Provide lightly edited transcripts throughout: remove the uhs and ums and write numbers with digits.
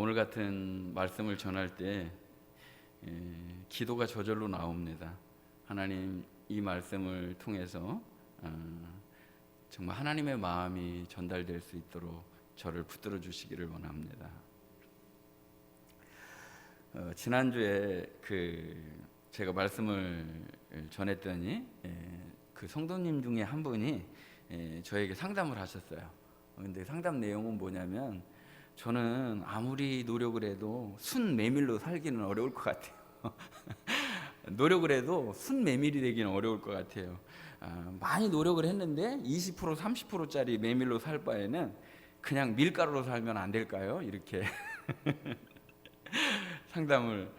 오늘 같은 말씀을 전할 때 기도가 저절로 나옵니다. 하나님, 이 말씀을 통해서 정말 하나님의 마음이 전달될 수 있도록 저를 붙들어 주시기를 원합니다. 지난주에 제가 말씀을 전했더니 그 성도님 중에 한 분이 저에게 상담을 하셨어요. 근데 상담 내용은 뭐냐면, 저는 아무리 노력을 해도 순 메밀로 살기는 어려울 것 같아요. 노력을 해도 순 메밀이 되기는 어려울 것 같아요. 많이 노력을 했는데 20% 30%짜리 메밀로 살 바에는 그냥 밀가루로 살면 안 될까요? 이렇게 상담을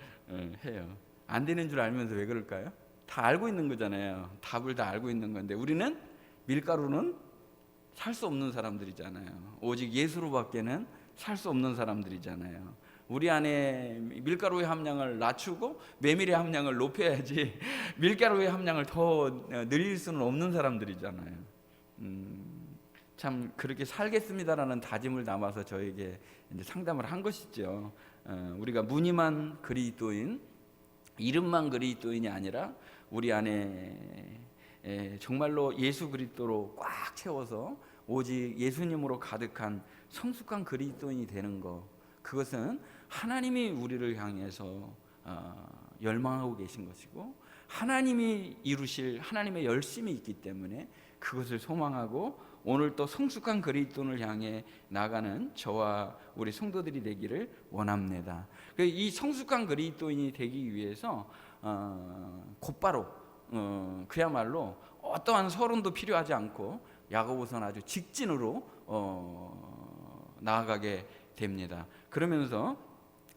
해요. 안 되는 줄 알면서 왜 그럴까요? 다 알고 있는 거잖아요. 답을 다 알고 있는 건데, 우리는 밀가루는 살 수 없는 사람들이잖아요. 오직 예수로밖에는 살 수 없는 사람들이잖아요. 우리 안에 밀가루의 함량을 낮추고 메밀의 함량을 높여야지 밀가루의 함량을 더 늘릴 수는 없는 사람들이잖아요. 참 그렇게 살겠습니다라는 다짐을 담아서 저에게 이제 상담을 한 것이죠. 우리가 무늬만 그리스도인, 이름만 그리스도인이 아니라 우리 안에 정말로 예수 그리스도로 꽉 채워서 오직 예수님으로 가득한 성숙한 그리스도인이 되는 것, 그것은 하나님이 우리를 향해서 열망하고 계신 것이고, 하나님이 이루실 하나님의 열심이 있기 때문에 그것을 소망하고 오늘 또 성숙한 그리스도인을 향해 나가는 저와 우리 성도들이 되기를 원합니다. 이 성숙한 그리스도인이 되기 위해서 곧바로 그야말로 어떠한 서론도 필요하지 않고 야고보서는 아주 직진으로 나아가게 됩니다. 그러면서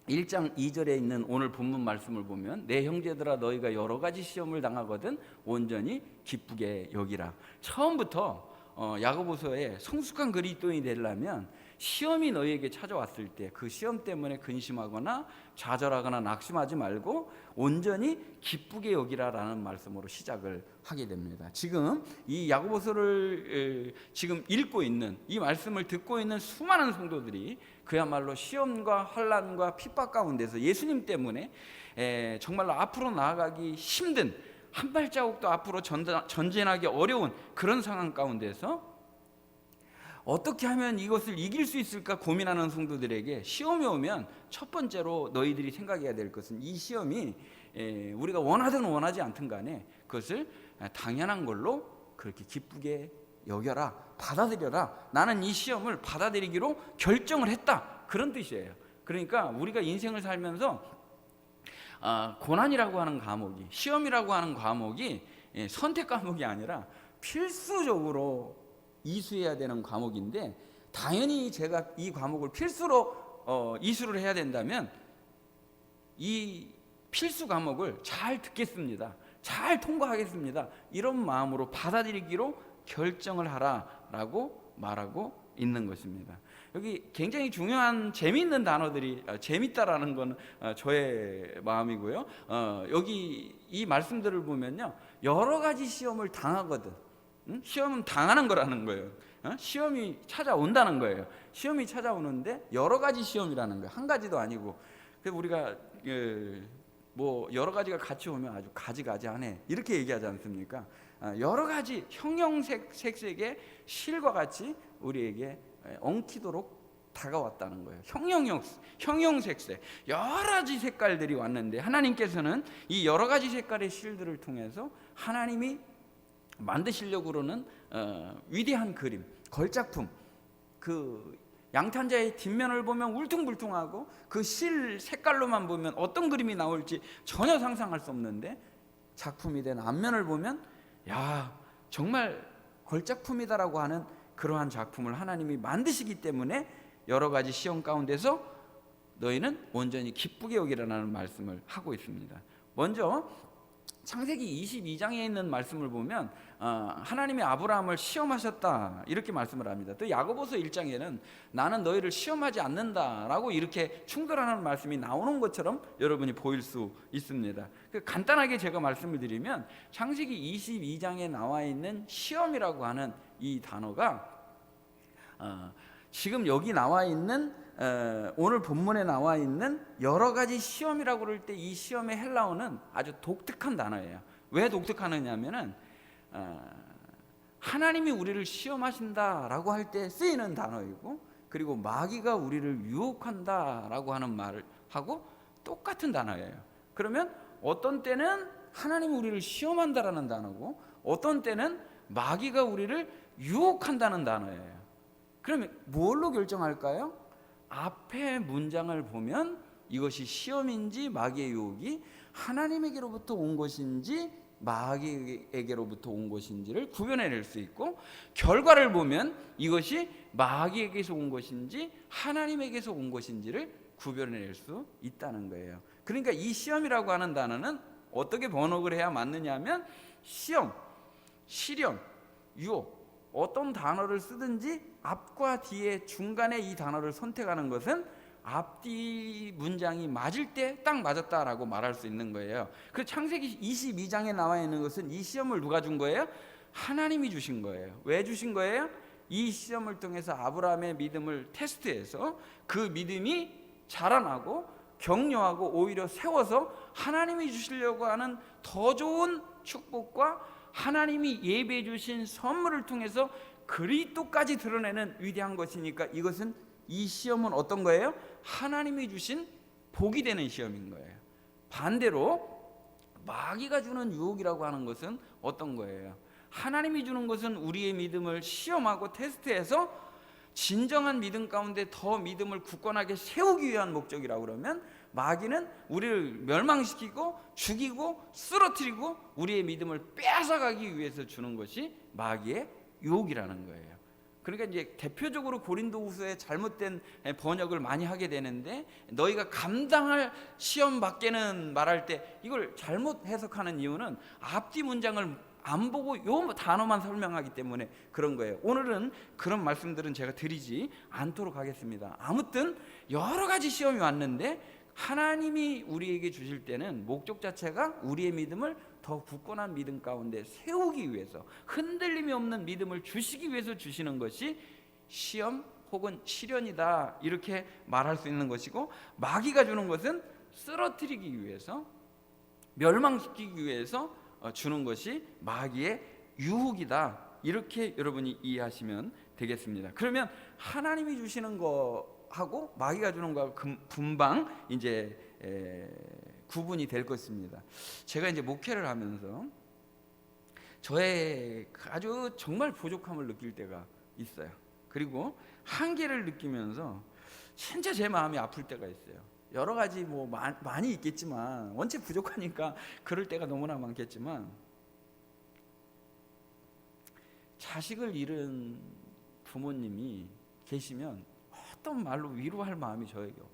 1장 2절에 있는 오늘 본문 말씀을 보면, 내 형제들아 너희가 여러 가지 시험을 당하거든 온전히 기쁘게 여기라. 처음부터 야고보서에 성숙한 그리스도인이 되려면 시험이 너희에게 찾아왔을 때 그 시험 때문에 근심하거나 좌절하거나 낙심하지 말고 온전히 기쁘게 여기라라는 말씀으로 시작을 하게 됩니다. 지금 이 야고보서를 지금 읽고 있는, 이 말씀을 듣고 있는 수많은 성도들이 그야말로 시험과 환난과 핍박 가운데서 예수님 때문에 정말로 앞으로 나아가기 힘든, 한 발자국도 앞으로 전진하기 어려운 그런 상황 가운데서 어떻게 하면 이것을 이길 수 있을까 고민하는 성도들에게 시험이 오면 첫 번째로 너희들이 생각해야 될 것은, 이 시험이 우리가 원하든 원하지 않든 간에 그것을 당연한 걸로 그렇게 기쁘게 여겨라, 받아들여라. 나는 이 시험을 받아들이기로 결정을 했다, 그런 뜻이에요. 그러니까 우리가 인생을 살면서 고난이라고 하는 과목이, 시험이라고 하는 과목이 선택 과목이 아니라 필수적으로 이수해야 되는 과목인데, 당연히 제가 이 과목을 필수로 이수를 해야 된다면 이 필수 과목을 잘 듣겠습니다, 잘 통과하겠습니다, 이런 마음으로 받아들이기로 결정을 하라라고 말하고 있는 것입니다. 여기 굉장히 중요한 재미있는 단어들이, 재밌다라는 건 저의 마음이고요. 여기 이 말씀들을 보면요, 여러 가지 시험을 당하거든. 시험은 당하는 거라는 거예요. 시험이 찾아온다는 거예요. 시험이 찾아오는데 여러 가지 시험이라는 거예요. 한 가지도 아니고. 그래서 우리가 뭐 여러 가지가 같이 오면 아주 가지가지하네, 이렇게 얘기하지 않습니까? 여러 가지 형형색색의 실과 같이 우리에게 엉키도록 다가왔다는 거예요. 형형색색 여러 가지 색깔들이 왔는데, 하나님께서는 이 여러 가지 색깔의 실들을 통해서 하나님이 만드시려고 그러는 위대한 그림, 걸작품, 그 양탄자의 뒷면을 보면 울퉁불퉁하고 그 실 색깔로만 보면 어떤 그림이 나올지 전혀 상상할 수 없는데, 작품이 된 앞면을 보면 야, 정말 걸작품이다라고 하는 그러한 작품을 하나님이 만드시기 때문에 여러 가지 시험 가운데서 너희는 온전히 기쁘게 여기라는 말씀을 하고 있습니다. 먼저 창세기 22장에 있는 말씀을 보면 하나님이 아브라함을 시험하셨다, 이렇게 말씀을 합니다. 또 야고보서 1장에는 나는 너희를 시험하지 않는다라고 이렇게 충돌하는 말씀이 나오는 것처럼 여러분이 보일 수 있습니다. 간단하게 제가 말씀을 드리면, 창세기 22장에 나와 있는 시험이라고 하는 이 단어가 지금 여기 나와 있는 오늘 본문에 나와 있는 여러 가지 시험이라고 그럴 때 이 시험의 헬라어는 아주 독특한 단어예요. 왜 독특하느냐면은 하나님이 우리를 시험하신다라고 할 때 쓰이는 단어이고, 그리고 마귀가 우리를 유혹한다라고 하는 말하고 똑같은 단어예요. 그러면 어떤 때는 하나님이 우리를 시험한다라는 단어고, 어떤 때는 마귀가 우리를 유혹한다는 단어예요. 그러면 뭘로 결정할까요? 앞에 문장을 보면 이것이 시험인지 마귀의 유혹이 하나님에게로부터 온 것인지 마귀에게로부터 온 것인지를 구별해낼 수 있고, 결과를 보면 이것이 마귀에게서 온 것인지 하나님에게서 온 것인지를 구별해낼 수 있다는 거예요. 그러니까 이 시험이라고 하는 단어는 어떻게 번역을 해야 맞느냐 하면 시험, 시련, 유혹, 어떤 단어를 쓰든지 앞과 뒤에 중간에 이 단어를 선택하는 것은 앞뒤 문장이 맞을 때 딱 맞았다라고 말할 수 있는 거예요. 그 창세기 22장에 나와 있는 것은 이 시험을 누가 준 거예요? 하나님이 주신 거예요. 왜 주신 거예요? 이 시험을 통해서 아브라함의 믿음을 테스트해서 그 믿음이 자라나고 격려하고 오히려 세워서 하나님이 주시려고 하는 더 좋은 축복과 하나님이 예배해 주신 선물을 통해서 그리스도까지 드러내는 위대한 것이니까, 이것은 이 시험은 어떤 거예요? 하나님이 주신 복이 되는 시험인 거예요. 반대로 마귀가 주는 유혹이라고 하는 것은 어떤 거예요? 하나님이 주는 것은 우리의 믿음을 시험하고 테스트해서 진정한 믿음 가운데 더 믿음을 굳건하게 세우기 위한 목적이라고 그러면, 마귀는 우리를 멸망시키고 죽이고 쓰러뜨리고 우리의 믿음을 빼앗아가기 위해서 주는 것이 마귀의 유혹이라는 거예요. 그러니까 이제 대표적으로 고린도후서에 잘못된 번역을 많이 하게 되는데, 너희가 감당할 시험 밖에는 말할 때 이걸 잘못 해석하는 이유는 앞뒤 문장을 안 보고 요 단어만 설명하기 때문에 그런 거예요. 오늘은 그런 말씀들은 제가 드리지 않도록 하겠습니다. 아무튼 여러 가지 시험이 왔는데 하나님이 우리에게 주실 때는 목적 자체가 우리의 믿음을 더 굳건한 믿음 가운데 세우기 위해서, 흔들림이 없는 믿음을 주시기 위해서 주시는 것이 시험 혹은 시련이다, 이렇게 말할 수 있는 것이고, 마귀가 주는 것은 쓰러뜨리기 위해서, 멸망시키기 위해서 주는 것이 마귀의 유혹이다, 이렇게 여러분이 이해하시면 되겠습니다. 그러면 하나님이 주시는 거하고 마귀가 주는 거하고 분방 이제 구분이 될 것입니다. 제가 이제 목회를 하면서 저의 아주 정말 부족함을 느낄 때가 있어요. 그리고 한계를 느끼면서 진짜 제 마음이 아플 때가 있어요. 여러 가지 뭐 많이 있겠지만, 원체 부족하니까 그럴 때가 너무나 많겠지만, 자식을 잃은 부모님이 계시면 어떤 말로 위로할 마음이 저에게 없어요.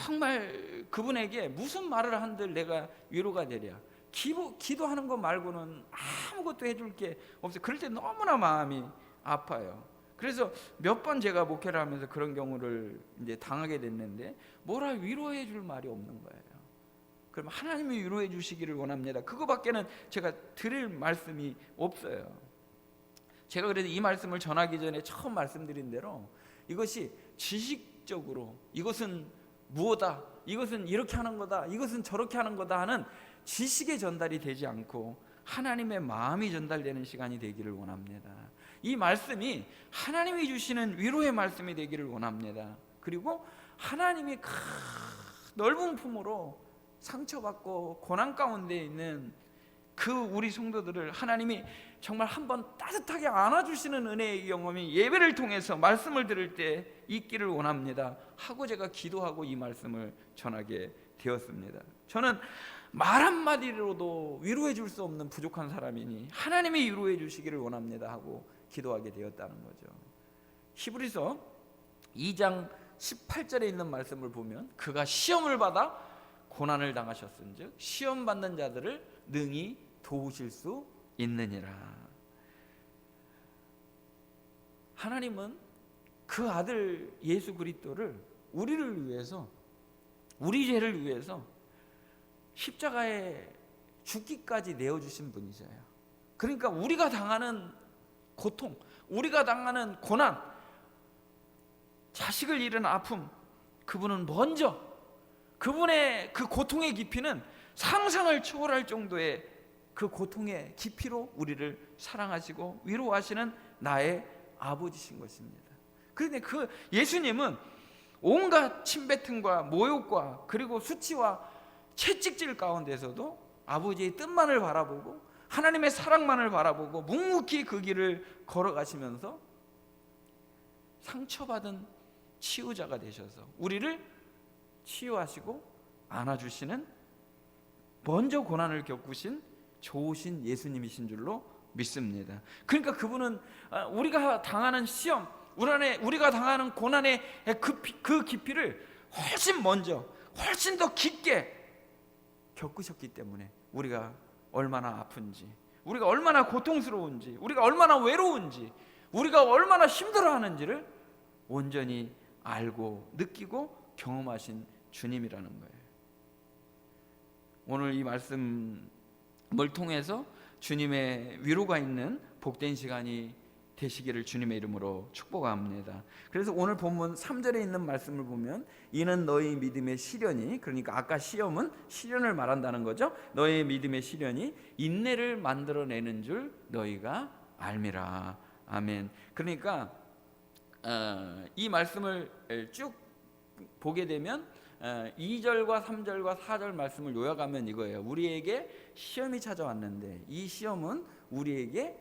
정말 그분에게 무슨 말을 한들 내가 위로가 되랴, 기도하는 것 말고는 아무것도 해줄 게 없어요. 그럴 때 너무나 마음이 아파요. 그래서 몇 번 제가 목회를 하면서 그런 경우를 이제 당하게 됐는데, 뭐라 위로해 줄 말이 없는 거예요. 그럼 하나님이 위로해 주시기를 원합니다. 그거밖에는 제가 드릴 말씀이 없어요. 제가 그래도 이 말씀을 전하기 전에 처음 말씀드린 대로, 이것이 지식적으로 이것은 무엇다, 이것은 이렇게 하는 거다, 이것은 저렇게 하는 거다 하는 지식의 전달이 되지 않고 하나님의 마음이 전달되는 시간이 되기를 원합니다. 이 말씀이 하나님이 주시는 위로의 말씀이 되기를 원합니다. 그리고 하나님이 넓은 품으로 상처받고 고난 가운데 있는 그 우리 성도들을 하나님이 정말 한번 따뜻하게 안아주시는 은혜의 경험이 예배를 통해서 말씀을 들을 때 있기를 원합니다 하고 제가 기도하고 이 말씀을 전하게 되었습니다. 저는 말 한마디로도 위로해 줄 수 없는 부족한 사람이니 하나님이 위로해 주시기를 원합니다 하고 기도하게 되었다는 거죠. 히브리서 2장 18절에 있는 말씀을 보면, 그가 시험을 받아 고난을 당하셨은즉 시험 받는 자들을 능히 도우실 수 있느니라. 하나님은 그 아들 예수 그리스도를 우리를 위해서, 우리 죄를 위해서 십자가에 죽기까지 내어주신 분이세요. 그러니까 우리가 당하는 고통, 우리가 당하는 고난, 자식을 잃은 아픔, 그분은 먼저 그분의 그 고통의 깊이는 상상을 초월할 정도의 그 고통의 깊이로 우리를 사랑하시고 위로하시는 나의 아버지신 것입니다. 그런데 그 예수님은 온갖 침뱉음과 모욕과 그리고 수치와 채찍질 가운데서도 아버지의 뜻만을 바라보고 하나님의 사랑만을 바라보고 묵묵히 그 길을 걸어가시면서 상처받은 치유자가 되셔서 우리를 치유하시고 안아주시는, 먼저 고난을 겪으신 좋으신 예수님이신 줄로 믿습니다. 그러니까 그분은 우리가 당하는 시험, 우리가 당하는 고난의 그 깊이를 훨씬 먼저, 훨씬 더 깊게 겪으셨기 때문에 우리가 얼마나 아픈지, 우리가 얼마나 고통스러운지, 우리가 얼마나 외로운지, 우리가 얼마나 힘들어하는지를 온전히 알고 느끼고 경험하신 주님이라는 거예요. 오늘 이 말씀을 통해서 주님의 위로가 있는 복된 시간이 되시기를 주님의 이름으로 축복합니다. 그래서 오늘 본문 3절에 있는 말씀을 보면 이는 너희 믿음의 시련이, 그러니까 아까 시험은 시련을 말한다는 거죠. 너희 믿음의 시련이 인내를 만들어내는 줄 너희가 알미라. 아멘. 그러니까 이 말씀을 쭉 보게 되면 2절과 3절과 4절 말씀을 요약하면 이거예요. 우리에게 시험이 찾아왔는데 이 시험은 우리에게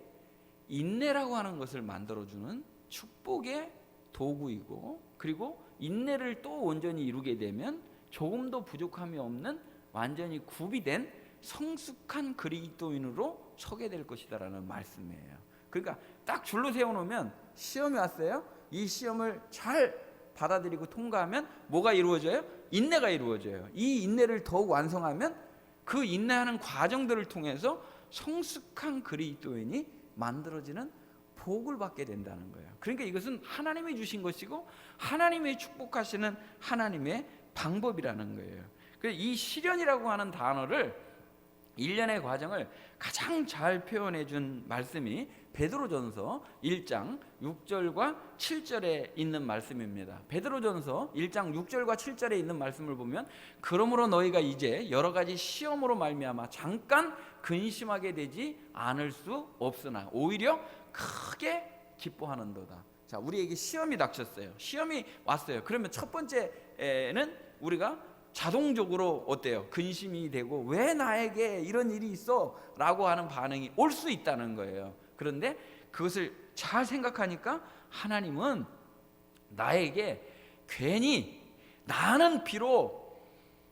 인내라고 하는 것을 만들어주는 축복의 도구이고, 그리고 인내를 또 온전히 이루게 되면 조금도 부족함이 없는 완전히 구비된 성숙한 그리스도인으로 서게 될 것이다라는 말씀이에요. 그러니까 딱 줄로 세워놓으면 시험이 왔어요. 이 시험을 잘 받아들이고 통과하면 뭐가 이루어져요? 인내가 이루어져요. 이 인내를 더욱 완성하면 그 인내하는 과정들을 통해서 성숙한 그리스도인이 만들어지는 복을 받게 된다는 거예요. 그러니까 이것은 하나님이 주신 것이고 하나님이 축복하시는 하나님의 방법이라는 거예요. 그래서 이 시련이라고 하는 단어를, 일련의 과정을 가장 잘 표현해 준 말씀이 베드로전서 1장 6절과 7절에 있는 말씀입니다. 베드로전서 1장 6절과 7절에 있는 말씀을 보면 그러므로 너희가 이제 여러 가지 시험으로 말미암아 잠깐 근심하게 되지 않을 수 없으나 오히려 크게 기뻐하는도다. 자, 우리에게 시험이 닥쳤어요. 시험이 왔어요. 그러면 첫 번째는 우리가 자동적으로 어때요? 근심이 되고 왜 나에게 이런 일이 있어? 라고 하는 반응이 올 수 있다는 거예요. 그런데 그것을 잘 생각하니까 하나님은 나에게 괜히, 나는 비록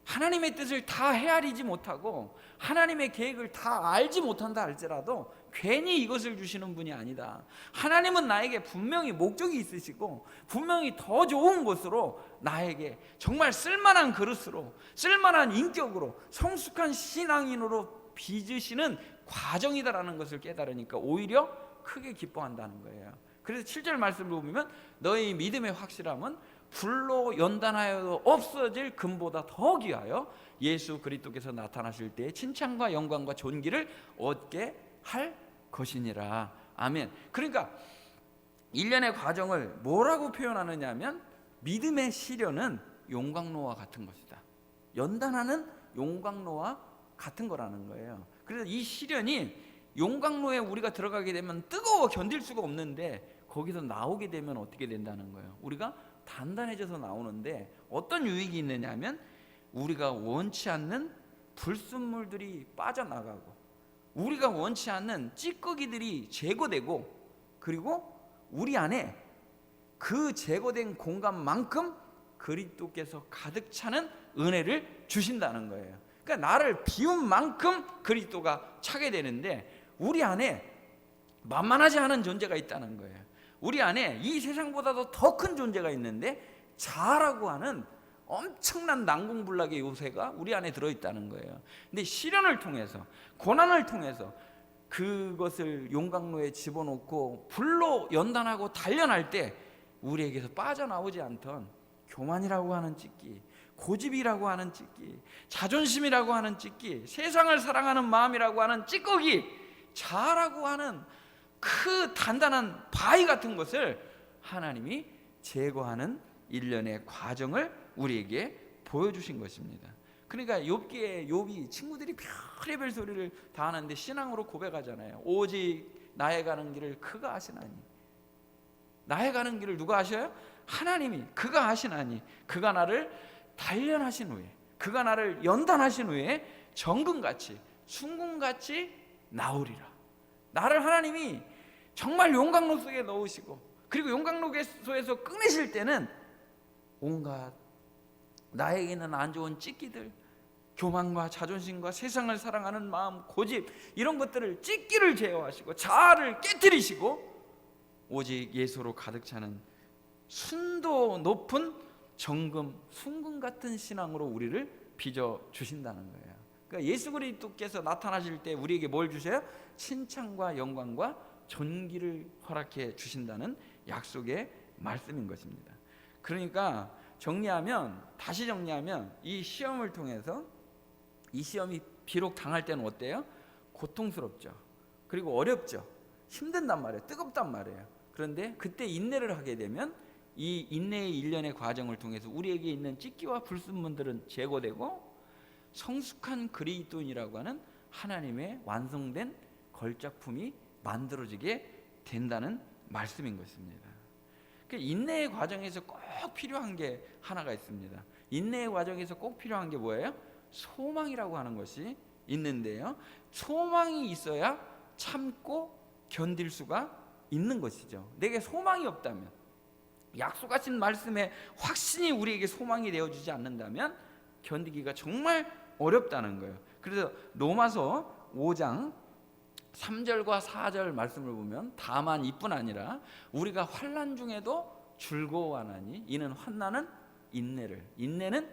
하나님의 뜻을 다 헤아리지 못하고 하나님의 계획을 다 알지 못한다 할지라도 괜히 이것을 주시는 분이 아니다. 하나님은 나에게 분명히 목적이 있으시고 분명히 더 좋은 것으로 나에게 정말 쓸만한 그릇으로, 쓸만한 인격으로, 성숙한 신앙인으로 빚으시는 과정이다라는 것을 깨달으니까 오히려 크게 기뻐한다는 거예요. 그래서 7절 말씀을 보면 너희 믿음의 확실함은 불로 연단하여도 없어질 금보다 더 귀하여 예수 그리스도께서 나타나실 때에 칭찬과 영광과 존귀를 얻게 할 것이니라. 아멘. 그러니까 일련의 과정을 뭐라고 표현하느냐 하면 믿음의 시련은 용광로와 같은 것이다. 연단하는 용광로와 같은 거라는 거예요. 그래서 이 시련이 용광로에 우리가 들어가게 되면 뜨거워 견딜 수가 없는데 거기서 나오게 되면 어떻게 된다는 거예요. 우리가 단단해져서 나오는데 어떤 유익이 있느냐 하면 우리가 원치 않는 불순물들이 빠져나가고 우리가 원치 않는 찌꺼기들이 제거되고, 그리고 우리 안에 그 제거된 공간만큼 그리스도께서 가득 차는 은혜를 주신다는 거예요. 그러니까 나를 비운 만큼 그리스도가 차게 되는데 우리 안에 만만하지 않은 존재가 있다는 거예요. 우리 안에 이 세상보다도 더 큰 존재가 있는데 자아라고 하는 엄청난 난공불락의 요새가 우리 안에 들어있다는 거예요. 근데 시련을 통해서, 고난을 통해서 그것을 용광로에 집어넣고 불로 연단하고 단련할 때 우리에게서 빠져나오지 않던 교만이라고 하는 찌끼, 고집이라고 하는 찌끼, 자존심이라고 하는 찌끼, 세상을 사랑하는 마음이라고 하는 찌꺼기, 자아라고 하는 그 단단한 바위 같은 것을 하나님이 제거하는 일련의 과정을 우리에게 보여주신 것입니다. 그러니까 욥이 친구들이 별의별 소리를 다 하는데 신앙으로 고백하잖아요. 오직 나의 가는 길을 그가 아시나니. 나의 가는 길을 누가 아셔요? 하나님이. 그가 아시나니. 그가 나를 단련하신 후에, 그가 나를 연단하신 후에 정금같이 순금같이 나오리라. 나를 하나님이 정말 용광로 속에 넣으시고, 그리고 용광로에서 꺼내실 때는 온갖 나에게 있는 안 좋은 찢기들, 교만과 자존심과 세상을 사랑하는 마음, 고집, 이런 것들을 찢기를 제어하시고 자아를 깨뜨리시고 오직 예수로 가득 차는 순도 높은 정금, 순금 같은 신앙으로 우리를 빚어 주신다는 거예요. 그러니까 예수 그리스도께서 나타나실 때 우리에게 뭘 주셔요? 칭찬과 영광과 존귀를 허락해 주신다는 약속의 말씀인 것입니다. 그러니까 다시 정리하면 이 시험을 통해서, 이 시험이 비록 당할 때는 어때요? 고통스럽죠. 그리고 어렵죠. 힘든단 말이에요. 뜨겁단 말이에요. 그런데 그때 인내를 하게 되면 이 인내의 일련의 과정을 통해서 우리에게 있는 찢기와 불순물들은 제거되고 성숙한 그리스도인이라고 하는 하나님의 완성된 걸작품이 만들어지게 된다는 말씀인 것입니다. 인내의 과정에서 꼭 필요한 게 하나가 있습니다. 인내의 과정에서 꼭 필요한 게 뭐예요? 소망이라고 하는 것이 있는데요, 소망이 있어야 참고 견딜 수가 있는 것이죠. 내게 소망이 없다면, 약속하신 말씀에 확신이 우리에게 소망이 되어주지 않는다면 견디기가 정말 어렵다는 거예요. 그래서 로마서 5장 3절과 4절 말씀을 보면 다만 이뿐 아니라 우리가 환난 중에도 즐거워하나니 이는 환난은 인내를, 인내는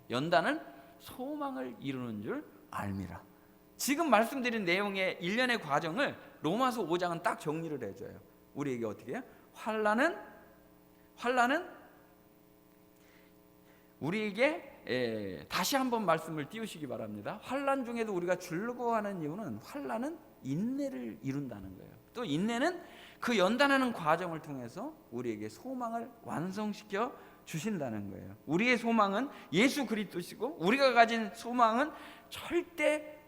연단은 소망을 이루는 줄 알미라. 지금 말씀드린 내용의 일련의 과정을 로마서 5장은 딱 정리를 해줘요. 우리에게 어떻게 해요? 환난은 우리에게 다시 한번 말씀을 띄우시기 바랍니다. 환난 중에도 우리가 즐거워하는 이유는 환난은 인내를 이룬다는 거예요. 또 인내는 그 연단하는 과정을 통해서 우리에게 소망을 완성시켜 주신다는 거예요. 우리의 소망은 예수 그리스도시고 우리가 가진 소망은 절대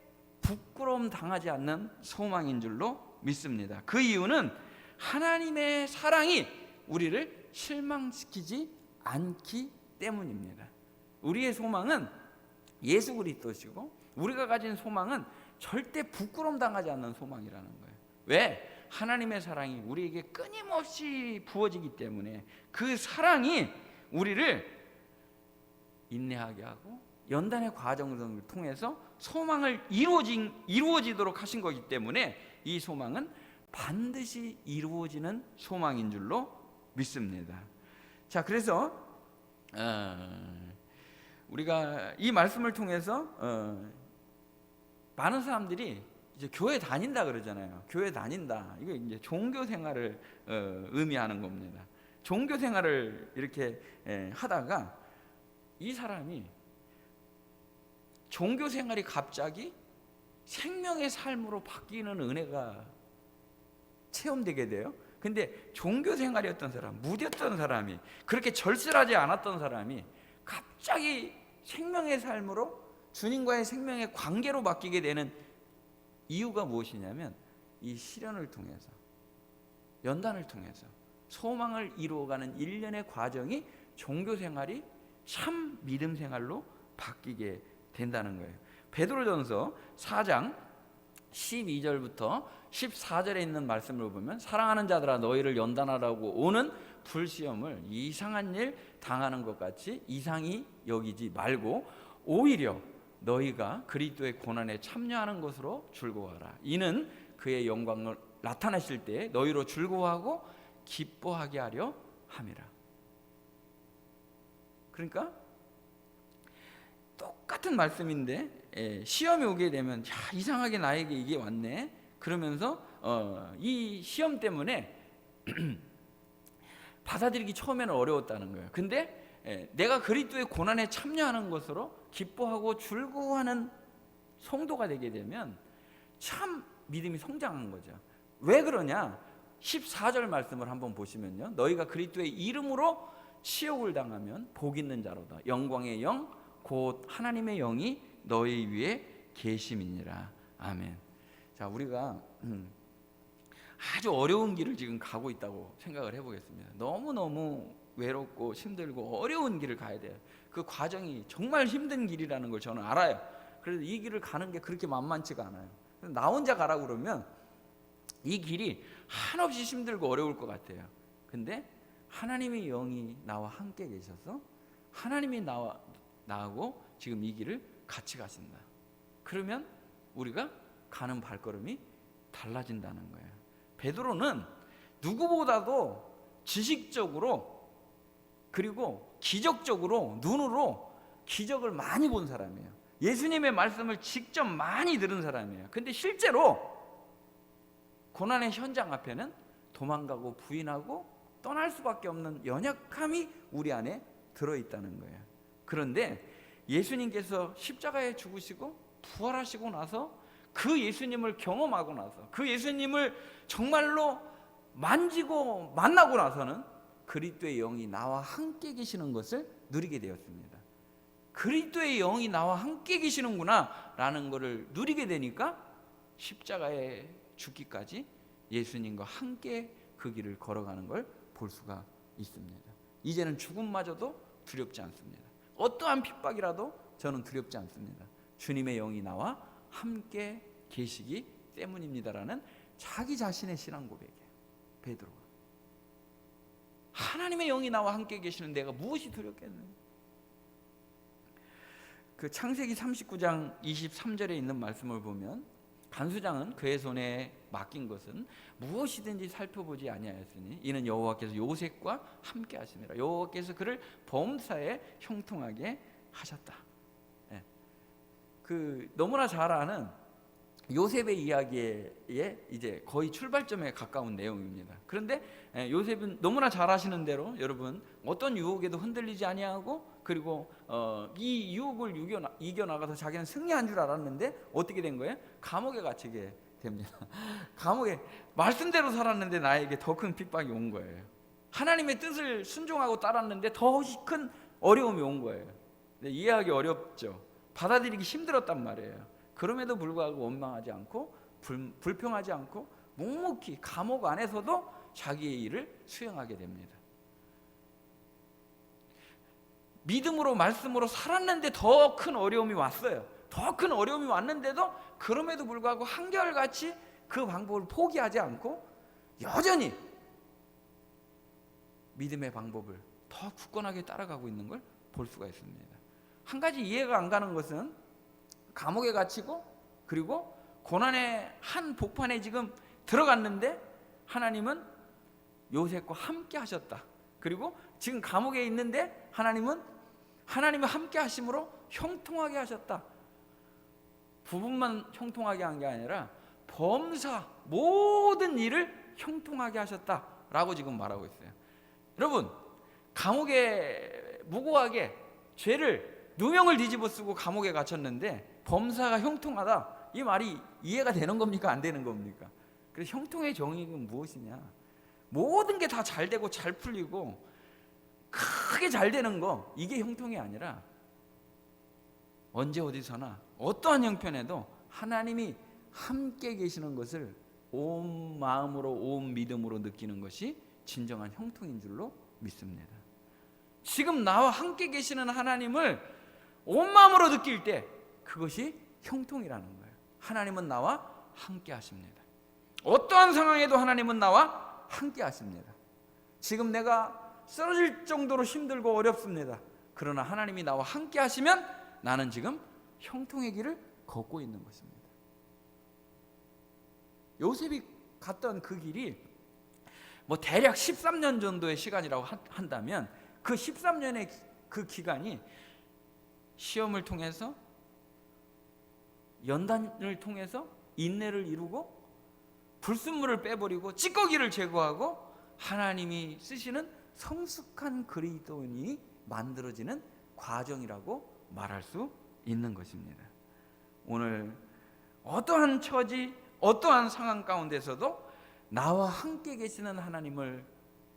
부끄러움 당하지 않는 소망인 줄로 믿습니다. 그 이유는 하나님의 사랑이 우리를 실망시키지 않기 때문입니다. 우리의 소망은 예수 그리스도시고 우리가 가진 소망은 절대 부끄러움 당하지 않는 소망이라는 거예요. 왜? 하나님의 사랑이 우리에게 끊임없이 부어지기 때문에 그 사랑이 우리를 인내하게 하고 연단의 과정을 통해서 소망을 이루어지도록 하신 거기 때문에 이 소망은 반드시 이루어지는 소망인 줄로 믿습니다. 자, 그래서 우리가 이 말씀을 통해서 많은 사람들이 이제 교회 다닌다 그러잖아요. 교회 다닌다. 이거 이제 종교 생활을 의미하는 겁니다. 종교 생활을 이렇게 하다가 이 사람이 종교 생활이 갑자기 생명의 삶으로 바뀌는 은혜가 체험되게 돼요. 근데 종교 생활이었던 사람, 무디었던 사람이, 그렇게 절실하지 않았던 사람이 갑자기 생명의 삶으로 주님과의 생명의 관계로 바뀌게 되는 이유가 무엇이냐면 이 시련을 통해서, 연단을 통해서 소망을 이루어가는 일련의 과정이 종교 생활이 참 믿음 생활로 바뀌게 된다는 거예요. 베드로전서 4장 12절부터 14절에 있는 말씀을 보면 사랑하는 자들아 너희를 연단하라고 오는 불시험을 이상한 일 당하는 것 같이 이상히 여기지 말고 오히려 너희가 그리스도의 고난에 참여하는 것으로 즐거워하라. 이는 그의 영광을 나타내실 때 너희로 즐거워하고 기뻐하게 하려 함이라. 그러니까 똑같은 말씀인데 시험이 오게 되면 이상하게 나에게 이게 왔네. 그러면서 이 시험 때문에 받아들이기 처음에는 어려웠다는 거예요. 근데 내가 그리스도의 고난에 참여하는 것으로 기뻐하고 즐거워하는 성도가 되게 되면 참 믿음이 성장한 거죠. 왜 그러냐? 14절 말씀을 한번 보시면요, 너희가 그리스도의 이름으로 치욕을 당하면 복 있는 자로다. 영광의 영 곧 하나님의 영이 너희 위에 계심이니라. 아멘. 자, 우리가 아주 어려운 길을 지금 가고 있다고 생각을 해보겠습니다. 너무너무 외롭고 힘들고 어려운 길을 가야 돼요. 그 과정이 정말 힘든 길이라는 걸 저는 알아요. 그래서 이 길을 가는 게 그렇게 만만치가 않아요. 나 혼자 가라고 그러면 이 길이 한없이 힘들고 어려울 것 같아요. 근데 하나님의 영이 나와 함께 계셔서 하나님이 나하고 지금 이 길을 같이 가신다. 그러면 우리가 가는 발걸음이 달라진다는 거예요. 베드로는 누구보다도 지식적으로 그리고 기적적으로 눈으로 기적을 많이 본 사람이에요. 예수님의 말씀을 직접 많이 들은 사람이에요. 근데 실제로 고난의 현장 앞에는 도망가고 부인하고 떠날 수밖에 없는 연약함이 우리 안에 들어있다는 거예요. 그런데 예수님께서 십자가에 죽으시고 부활하시고 나서 그 예수님을 경험하고 나서 그 예수님을 정말로 만지고 만나고 나서는 그리스도의 영이 나와 함께 계시는 것을 누리게 되었습니다. 그리스도의 영이 나와 함께 계시는구나 라는 것을 누리게 되니까 십자가에 죽기까지 예수님과 함께 그 길을 걸어가는 걸 볼 수가 있습니다. 이제는 죽음마저도 두렵지 않습니다. 어떠한 핍박이라도 저는 두렵지 않습니다. 주님의 영이 나와 함께 계시기 때문입니다라는 자기 자신의 신앙 고백이에요. 베드로가 하나님의 영이 나와 함께 계시는 내가 무엇이 두렵겠느냐. 그 창세기 39장 23절에 있는 말씀을 보면 간수장은 그의 손에 맡긴 것은 무엇이든지 살펴보지 아니하였으니 이는 여호와께서 요셉과 함께 하시니라. 여호와께서 그를 범사에 형통하게 하셨다. 예. 그 너무나 잘 아는 요셉의 이야기에 이제 거의 출발점에 가까운 내용입니다. 그런데 요셉은 너무나 잘 아시는 대로 여러분 어떤 유혹에도 흔들리지 아니하고 그리고 이 유혹을 이겨나가서 자기는 승리한 줄 알았는데 어떻게 된 거예요? 감옥에 갇히게 됩니다. 감옥에 말씀대로 살았는데 나에게 더 큰 핍박이 온 거예요. 하나님의 뜻을 순종하고 따랐는데 더 큰 어려움이 온 거예요. 이해하기 어렵죠. 받아들이기 힘들었단 말이에요. 그럼에도 불구하고 원망하지 않고 불평하지 않고 묵묵히 감옥 안에서도 자기의 일을 수행하게 됩니다. 믿음으로 말씀으로 살았는데 더 큰 어려움이 왔어요. 더 큰 어려움이 왔는데도 그럼에도 불구하고 한결같이 그 방법을 포기하지 않고 여전히 믿음의 방법을 더 굳건하게 따라가고 있는 걸 볼 수가 있습니다. 한 가지 이해가 안 가는 것은 감옥에 갇히고 그리고 고난의 한 복판에 지금 들어갔는데 하나님은 요셉과 함께 하셨다. 그리고 지금 감옥에 있는데 하나님은 함께 하심으로 형통하게 하셨다. 부분만 형통하게 한 게 아니라 범사 모든 일을 형통하게 하셨다라고 지금 말하고 있어요. 여러분 감옥에 무고하게 죄를 누명을 뒤집어 쓰고 감옥에 갇혔는데 범사가 형통하다, 이 말이 이해가 되는 겁니까? 안 되는 겁니까? 그래서 형통의 정의는 무엇이냐? 모든 게 다 잘 되고 잘 풀리고 크게 잘 되는 거, 이게 형통이 아니라 언제 어디서나 어떠한 형편에도 하나님이 함께 계시는 것을 온 마음으로 온 믿음으로 느끼는 것이 진정한 형통인 줄로 믿습니다. 지금 나와 함께 계시는 하나님을 온 마음으로 느낄 때 그것이 형통이라는 거예요. 하나님은 나와 함께 하십니다. 어떠한 상황에도 하나님은 나와 함께 하십니다. 지금 내가 쓰러질 정도로 힘들고 어렵습니다. 그러나 하나님이 나와 함께 하시면 나는 지금 형통의 길을 걷고 있는 것입니다. 요셉이 갔던 그 길이 뭐 대략 13년 정도의 시간이라고 한다면 그 13년의 그 기간이 시험을 통해서 연단을 통해서 인내를 이루고 불순물을 빼버리고 찌꺼기를 제거하고 하나님이 쓰시는 성숙한 그리스도인이 만들어지는 과정이라고 말할 수 있는 것입니다. 오늘 어떠한 처지, 어떠한 상황 가운데서도 나와 함께 계시는 하나님을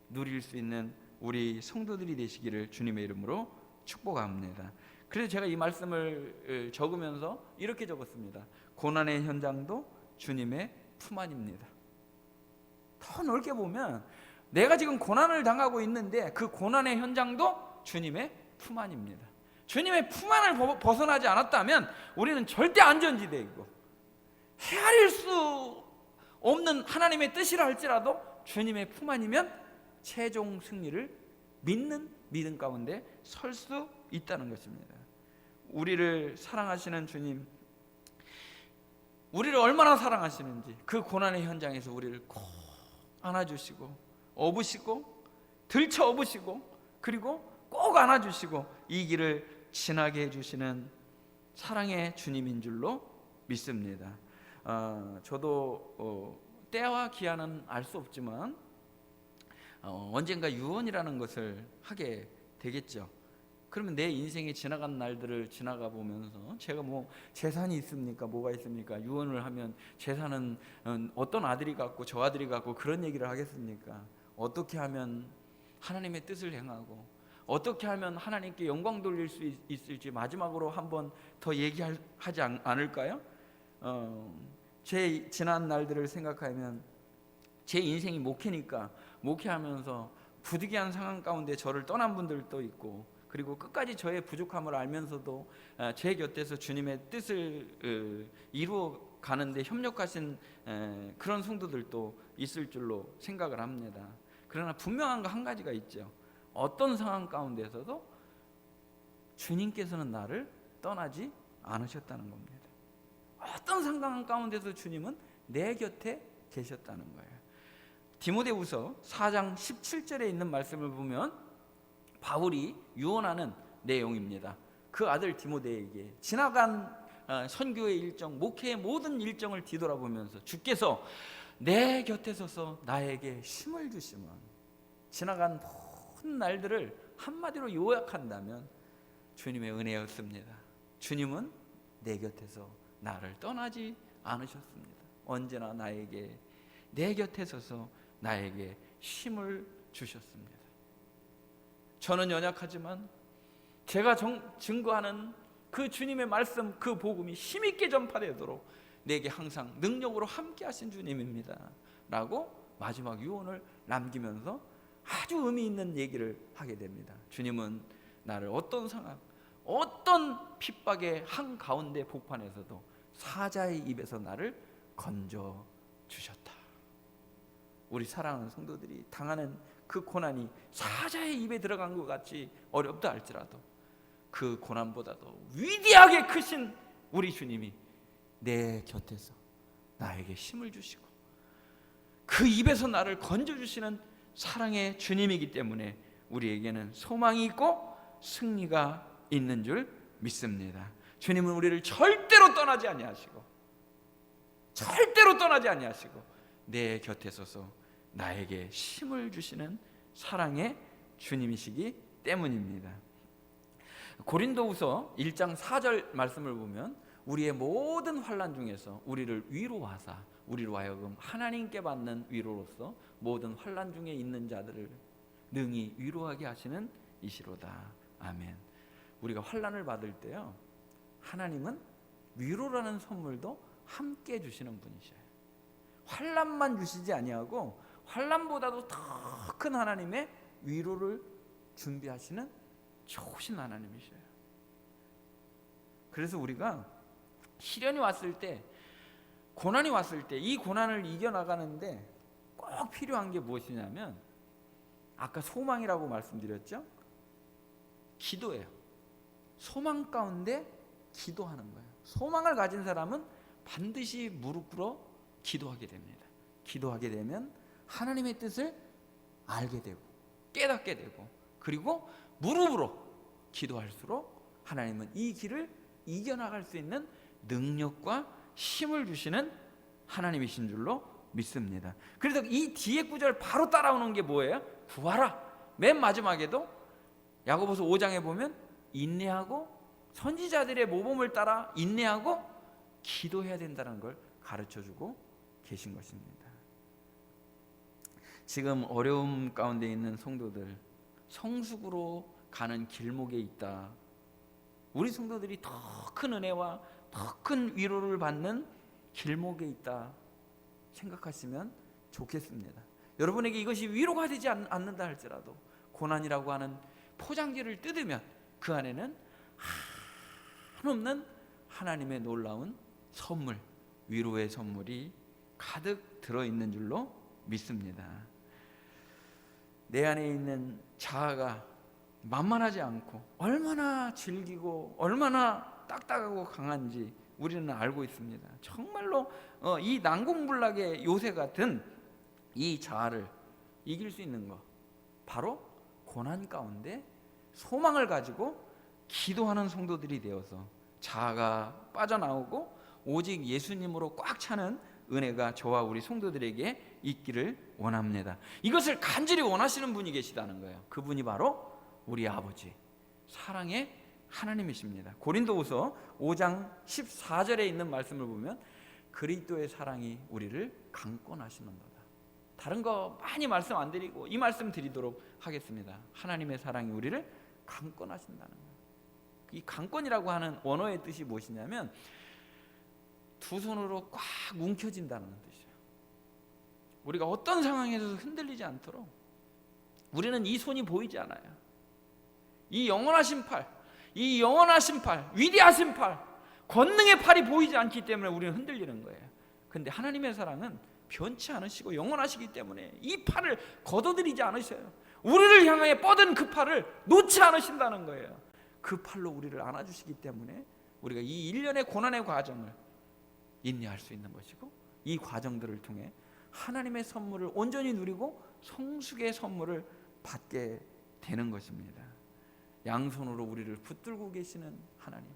누릴 수 있는 우리 성도들이 되시기를 주님의 이름으로 축복합니다. 그래서 제가 이 말씀을 적으면서 이렇게 적었습니다. 고난의 현장도 주님의 품 안입니다. 더 넓게 보면 내가 지금 고난을 당하고 있는데 그 고난의 현장도 주님의 품 안입니다. 주님의 품 안을 벗어나지 않았다면 우리는 절대 안전지대이고 헤아릴 수 없는 하나님의 뜻이라 할지라도 주님의 품 안이면 최종 승리를 믿는 믿음 가운데 설 수 있다는 것입니다. 우리를 사랑하시는 주님, 우리를 얼마나 사랑하시는지 그 고난의 현장에서 우리를 꼭 안아주시고 업으시고 들쳐 업으시고 그리고 꼭 안아주시고 이 길을 지나게 해주시는 사랑의 주님인 줄로 믿습니다. 저도 때와 기한은 알 수 없지만 언젠가 유언이라는 것을 하게 되겠죠. 그러면 내 인생에 지나간 날들을 지나가 보면서 제가 뭐 재산이 있습니까? 뭐가 있습니까? 유언을 하면 재산은 어떤 아들이 갖고 저 아들이 갖고 그런 얘기를 하겠습니까? 어떻게 하면 하나님의 뜻을 행하고 어떻게 하면 하나님께 영광 돌릴 수 있을지 마지막으로 한번 더 얘기하지 않을까요? 제 지난 날들을 생각하면 제 인생이 목회니까 목회하면서 부득이한 상황 가운데 저를 떠난 분들도 있고 그리고 끝까지 저의 부족함을 알면서도 제 곁에서 주님의 뜻을 이루어 가는데 협력하신 그런 성도들도 있을 줄로 생각을 합니다. 그러나 분명한 거 한 가지가 있죠. 어떤 상황 가운데서도 주님께서는 나를 떠나지 않으셨다는 겁니다. 어떤 상황 가운데서 주님은 내 곁에 계셨다는 거예요. 디모데후서 4장 17절에 있는 말씀을 보면 바울이 유언하는 내용입니다. 그 아들 디모데에게 지나간 선교의 일정, 목회의 모든 일정을 뒤돌아보면서 주께서 내 곁에 서서 나에게 힘을 주시면 지나간 모든 날들을 한마디로 요약한다면 주님의 은혜였습니다. 주님은 내 곁에서 나를 떠나지 않으셨습니다. 언제나 나에게 내 곁에 서서 나에게 힘을 주셨습니다. 저는 연약하지만 제가 증거하는 그 주님의 말씀, 그 복음이 힘있게 전파되도록 내게 항상 능력으로 함께 하신 주님입니다 라고 마지막 유언을 남기면서 아주 의미 있는 얘기를 하게 됩니다. 주님은 나를 어떤 상황, 어떤 핍박의 한가운데 복판에서도 사자의 입에서 나를 건져 주셨다. 우리 사랑하는 성도들이 당하는 그 고난이 사자의 입에 들어간 것 같이 어렵다 할지라도 그 고난보다도 위대하게 크신 우리 주님이 내 곁에서 나에게 힘을 주시고 그 입에서 나를 건져주시는 사랑의 주님이기 때문에 우리에게는 소망이 있고 승리가 있는 줄 믿습니다. 주님은 우리를 절대로 떠나지 아니하시고 절대로 떠나지 아니하시고 내 곁에 서서 나에게 힘을 주시는 사랑의 주님이시기 때문입니다. 고린도후서 1장 4절 말씀을 보면 우리의 모든 환난 중에서 우리를 위로하사 우리로 하여금 하나님께 받는 위로로서 모든 환난 중에 있는 자들을 능히 위로하게 하시는 이시로다. 아멘. 우리가 환난을 받을 때요, 하나님은 위로라는 선물도 함께 주시는 분이셔요. 환난만 주시지 아니하고 환난보다도 더 큰 하나님의 위로를 준비하시는 좋으신 하나님이셔요. 그래서 우리가 시련이 왔을 때, 고난이 왔을 때 이 고난을 이겨나가는데 꼭 필요한 게 무엇이냐면 아까 소망이라고 말씀드렸죠? 기도예요. 소망 가운데 기도하는 거예요. 소망을 가진 사람은 반드시 무릎 꿇어 기도하게 됩니다. 기도하게 되면 하나님의 뜻을 알게 되고 깨닫게 되고 그리고 무릎으로 기도할수록 하나님은 이 길을 이겨나갈 수 있는 능력과 힘을 주시는 하나님이신 줄로 믿습니다. 그래서 이 뒤에 구절 바로 따라오는 게 뭐예요? 구하라. 맨 마지막에도 야고보서 5장에 보면 인내하고 선지자들의 모범을 따라 인내하고 기도해야 된다는 걸 가르쳐주고 계신 것입니다. 지금 어려움 가운데 있는 성도들, 성숙으로 가는 길목에 있다. 우리 성도들이 더 큰 은혜와 더 큰 위로를 받는 길목에 있다 생각하시면 좋겠습니다. 여러분에게 이것이 위로가 되지 않는다 할지라도 고난이라고 하는 포장지를 뜯으면 그 안에는 한없는 하나님의 놀라운 선물, 위로의 선물이 가득 들어있는 줄로 믿습니다. 내 안에 있는 자아가 만만하지 않고 얼마나 질기고 얼마나 딱딱하고 강한지 우리는 알고 있습니다. 정말로 이 난공불락의 요새 같은 이 자아를 이길 수 있는 것, 바로 고난 가운데 소망을 가지고 기도하는 성도들이 되어서 자아가 빠져나오고 오직 예수님으로 꽉 차는 은혜가 저와 우리 성도들에게 있기를 원합니다. 이것을 간절히 원하시는 분이 계시다는 거예요. 그분이 바로 우리 아버지, 사랑의 하나님이십니다. 고린도후서 5장 14절에 있는 말씀을 보면 그리스도의 사랑이 우리를 강권하시는도다. 다른 거 많이 말씀 안 드리고 이 말씀 드리도록 하겠습니다. 하나님의 사랑이 우리를 강권하신다는 거예요. 이 강권이라고 하는 원어의 뜻이 무엇이냐면 두 손으로 꽉 움켜진다는 뜻이에요. 우리가 어떤 상황에서도 흔들리지 않도록 우리는 이 손이 보이지 않아요. 이 영원하신 팔, 이 영원하신 팔, 위대하신 팔, 권능의 팔이 보이지 않기 때문에 우리는 흔들리는 거예요. 그런데 하나님의 사랑은 변치 않으시고 영원하시기 때문에 이 팔을 걷어들이지 않으셔요. 우리를 향하여 뻗은 그 팔을 놓지 않으신다는 거예요. 그 팔로 우리를 안아주시기 때문에 우리가 이 일련의 고난의 과정을 인내할 수 있는 것이고, 이 과정들을 통해 하나님의 선물을 온전히 누리고 성숙의 선물을 받게 되는 것입니다. 양손으로 우리를 붙들고 계시는 하나님,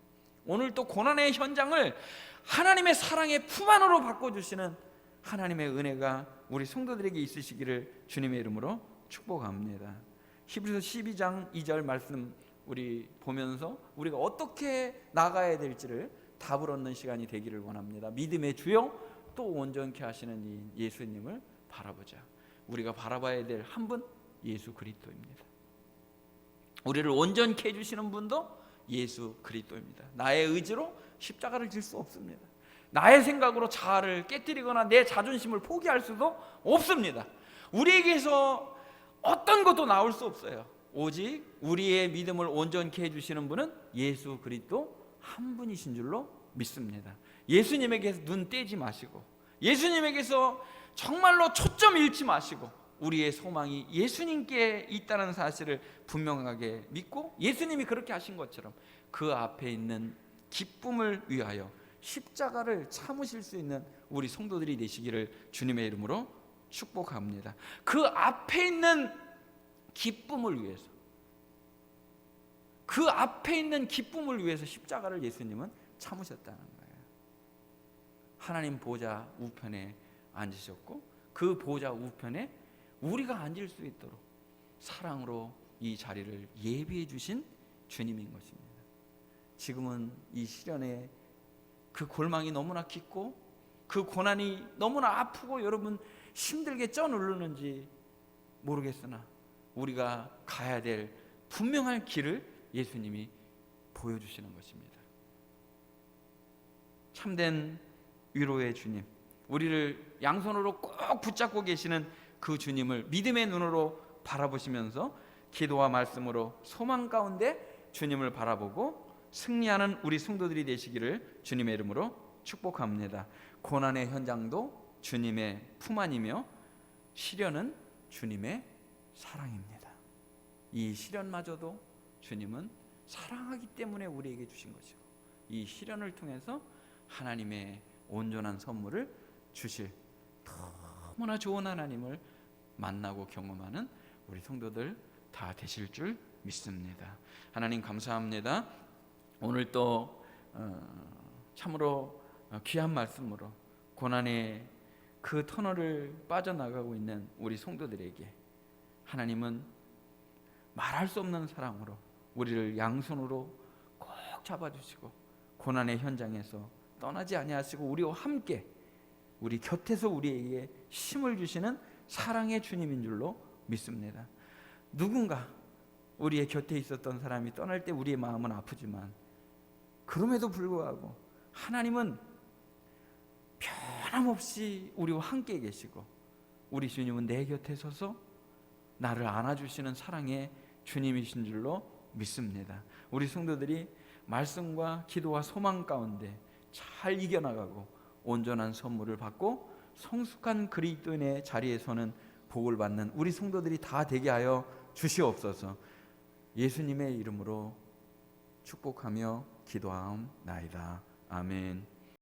오늘 또 고난의 현장을 하나님의 사랑의 품 안으로 바꿔주시는 하나님의 은혜가 우리 성도들에게 있으시기를 주님의 이름으로 축복합니다. 히브리서 12장 2절 말씀 우리 보면서 우리가 어떻게 나가야 될지를 답을 얻는 시간이 되기를 원합니다. 믿음의 주요 또 온전케 하시는 이 예수님을 바라보자. 우리가 바라봐야 될 한 분, 예수 그리스도입니다. 우리를 온전케 해주시는 분도 예수 그리스도입니다. 나의 의지로 십자가를 질 수 없습니다. 나의 생각으로 자아를 깨뜨리거나 내 자존심을 포기할 수도 없습니다. 우리에게서 어떤 것도 나올 수 없어요. 오직 우리의 믿음을 온전케 해주시는 분은 예수 그리스도 한 분이신 줄로 믿습니다. 예수님에게서 눈 떼지 마시고, 예수님에게서 정말로 초점 잃지 마시고, 우리의 소망이 예수님께 있다는 사실을 분명하게 믿고, 예수님이 그렇게 하신 것처럼 그 앞에 있는 기쁨을 위하여 십자가를 참으실 수 있는 우리 성도들이 되시기를 주님의 이름으로 축복합니다. 그 앞에 있는 기쁨을 위해서, 그 앞에 있는 기쁨을 위해서 십자가를 예수님은 참으셨다는 거예요. 하나님 보좌 우편에 앉으셨고, 그 보좌 우편에 우리가 앉을 수 있도록 사랑으로 이 자리를 예비해 주신 주님인 것입니다. 지금은 이 시련에 그 골망이 너무나 깊고 그 고난이 너무나 아프고 여러분 힘들게 쪄누르는지 모르겠으나 우리가 가야 될 분명한 길을 예수님이 보여주시는 것입니다. 참된 위로의 주님, 우리를 양손으로 꼭 붙잡고 계시는 그 주님을 믿음의 눈으로 바라보시면서 기도와 말씀으로 소망 가운데 주님을 바라보고 승리하는 우리 성도들이 되시기를 주님의 이름으로 축복합니다. 고난의 현장도 주님의 품 안이며 시련은 주님의 사랑입니다. 이 시련마저도 주님은 사랑하기 때문에 우리에게 주신 것이고, 이 시련을 통해서 하나님의 온전한 선물을 주실 너무나 좋은 하나님을 만나고 경험하는 우리 성도들 다 되실 줄 믿습니다. 하나님 감사합니다. 오늘 또 참으로 귀한 말씀으로 고난의 그 터널을 빠져나가고 있는 우리 성도들에게 하나님은 말할 수 없는 사랑으로 우리를 양손으로 꼭 잡아주시고 고난의 현장에서 떠나지 아니하시고 우리와 함께 우리 곁에서 우리에게 힘을 주시는 사랑의 주님인 줄로 믿습니다. 누군가 우리의 곁에 있었던 사람이 떠날 때 우리의 마음은 아프지만 그럼에도 불구하고 하나님은 변함없이 우리와 함께 계시고 우리 주님은 내 곁에 서서 나를 안아주시는 사랑의 주님이신 줄로 믿습니다. 우리 성도들이 말씀과 기도와 소망 가운데 잘 이겨나가고 온전한 선물을 받고 성숙한 그리스도인의 자리에 서는 복을 받는 우리 성도들이 다 되게 하여 주시옵소서. 예수님의 이름으로 축복하며 기도하옵나이다. 아멘.